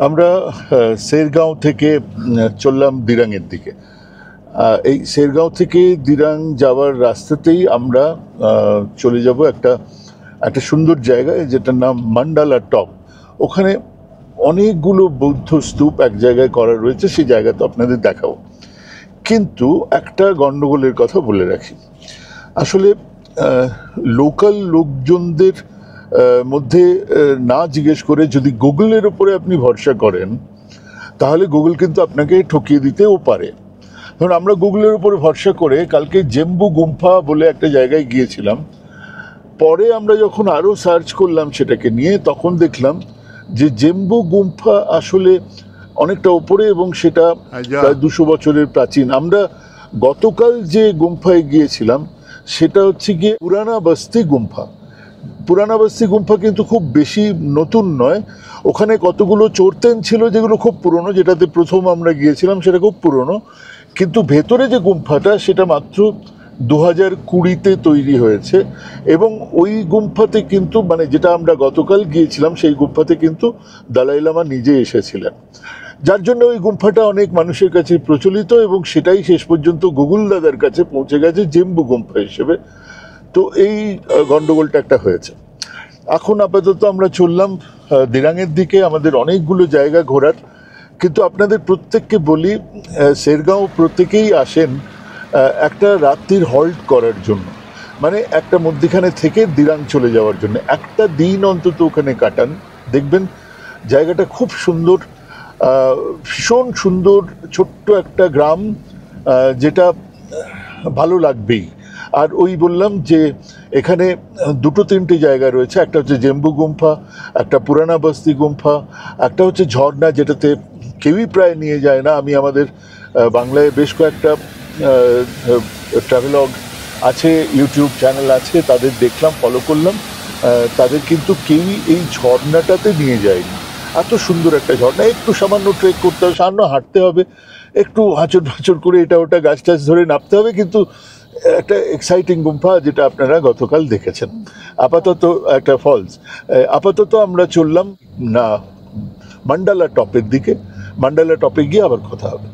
আমরা শেরগাঁও থেকে চললাম দিরাংয়ের দিকে। এই শেরগাঁও থেকে দিরাং যাওয়ার রাস্তাতেই আমরা চলে যাব একটা সুন্দর জায়গায় যেটার নাম মান্ডালা টপ। ওখানে অনেকগুলো বৌদ্ধ স্তূপ এক জায়গায় করা রয়েছে, সেই জায়গা তো আপনাদের দেখাবো। কিন্তু একটা গন্ডগোলের কথা বলে রাখি, আসলে লোকাল লোকজনদের মধ্যে না জিজ্ঞেস করে যদি গুগলের উপরে আপনি ভরসা করেন তাহলে গুগল কিন্তু আপনাকে ঠকিয়ে দিতেও পারে। ধরুন আমরা গুগলের উপরে ভরসা করে কালকে জেম্বু গুম্ফা বলে একটা জায়গায় গিয়েছিলাম, পরে আমরা যখন আরও সার্চ করলাম সেটাকে নিয়ে তখন দেখলাম যে জেম্বু গুম্ফা আসলে অনেকটা ওপরে এবং সেটা প্রায় 200 বছরের প্রাচীন। আমরা গতকাল যে গুম্ফায় গিয়েছিলাম সেটা হচ্ছে গিয়ে পুরানা বস্তি গুম্ফা। পুরানা বস্তি গুম্ফা কিন্তু খুব বেশি নতুন নয়, ওখানে কতগুলো চোরতেন ছিল যেগুলো খুব পুরনো, যেটাতে প্রথম আমরা গিয়েছিলাম সেটা খুব পুরনো, কিন্তু ভেতরে যে গুম্ফাটা সেটা মাত্র 2020-তে তৈরি হয়েছে। এবং ওই গুম্ফাতে কিন্তু মানে যেটা আমরা গতকাল গিয়েছিলাম সেই গুম্ফাতে কিন্তু দালাই লামা নিজে এসেছিলেন, যার জন্য ওই গুম্ফাটা অনেক মানুষের কাছে প্রচলিত এবং সেটাই শেষ পর্যন্ত গুগল দাদার কাছে পৌঁছে গেছে জেম্বু গুম্ফা হিসেবে। তো এই গন্ডগোলটা একটা হয়েছে। এখন আপাতত আমরা চললাম দিরাংয়ের দিকে, আমাদের অনেকগুলো জায়গা ঘোরার। কিন্তু আপনাদের প্রত্যেককে বলি, শেরগাঁও প্রত্যেকেই আসেন একটা রাত্রির হল্ট করার জন্য, মানে একটা মধ্যিখানে থেকে দিরাং চলে যাওয়ার জন্য একটা দিন অন্তত ওখানে কাটান। দেখবেন জায়গাটা খুব সুন্দর, ভীষণ সুন্দর, ছোট্ট একটা গ্রাম, যেটা ভালো লাগবেই। আর ওই বললাম যে এখানে 2-3টে জায়গা রয়েছে, একটা হচ্ছে জেম্বু গুম্ফা, একটা পুরানা বস্তি গুম্ফা, একটা হচ্ছে ঝর্ণা যেটাতে কেউই প্রায় নিয়ে যায় না। আমি আমাদের বাংলায় বেশ কয়েকটা ট্রাভেলগ আছে, ইউটিউব চ্যানেল আছে, তাদের দেখলাম, ফলো করলাম, তাদের কিন্তু কেউই এই ঝর্ণাটাতে নিয়ে যায়নি। এত সুন্দর একটা ঝর্ণা, একটু সামান্য ট্রেক করতে হবে, সামান্য হাঁটতে হবে, একটু হাঁচড় করে এটা ওটা গাছ টাছ ধরে নামতে হবে, কিন্তু একটা এক্সাইটিং গুম্ফা যেটা আপনারা গতকাল দেখেছেন। আপাতত একটা ফলস। আপাতত আমরা চললাম না মান্ডালা টপের দিকে। মান্ডালা টপে গিয়ে আবার কথা হবে।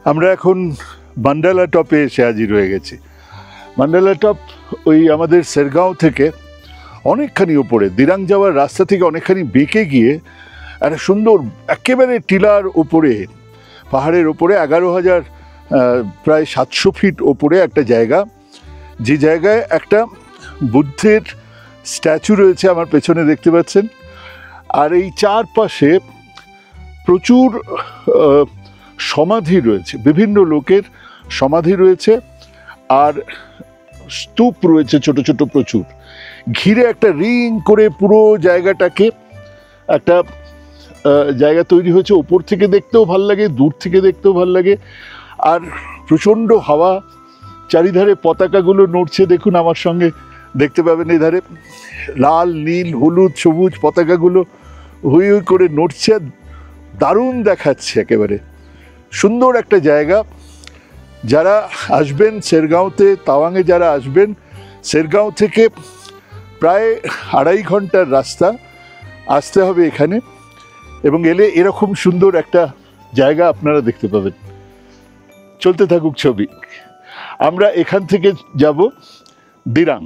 আমরা এখন মান্ডালা টপে এসে হাজির হয়ে গেছি। মান্ডালা টপ ওই আমাদের শেরগাঁও থেকে অনেকখানি ওপরে, দিরাং যাওয়ার রাস্তা থেকে অনেকখানি বেঁকে গিয়ে একটা সুন্দর একেবারে টিলার ওপরে, পাহাড়ের ওপরে 11,000 প্রায় 700 ফিট ওপরে একটা জায়গা, যে জায়গায় একটা বুদ্ধের স্ট্যাচু রয়েছে আমার পেছনে দেখতে পাচ্ছেন। আর এই চারপাশে প্রচুর সমাধি রয়েছে, বিভিন্ন লোকের সমাধি রয়েছে, আর স্তূপ রয়েছে ছোট ছোট প্রচুর। ঘিরে একটা রিং করে পুরো জায়গাটাকে একটা জায়গা তৈরি হয়েছে। ওপর থেকে দেখতেও ভাল লাগে, দূর থেকে দেখতেও ভাল লাগে, আর প্রচণ্ড হাওয়া, চারিধারে পতাকাগুলো নড়ছে। দেখুন আমার সঙ্গে দেখতে পাবেন এই ধারে লাল, নীল, হলুদ, সবুজ পতাকাগুলো হুই হুই করে নড়ছে, দারুণ দেখাচ্ছে, একেবারে সুন্দর একটা জায়গা। যারা আসবেন শেরগাঁওতে, তাওয়াংয়ে যারা আসবেন, শেরগাঁও থেকে প্রায় 2.5 ঘন্টার রাস্তা আসতে হবে এখানে, এবং এলে এরকম সুন্দর একটা জায়গা আপনারা দেখতে পাবেন। চলতে থাকুক ছবি। আমরা এখান থেকে যাব দিরাং।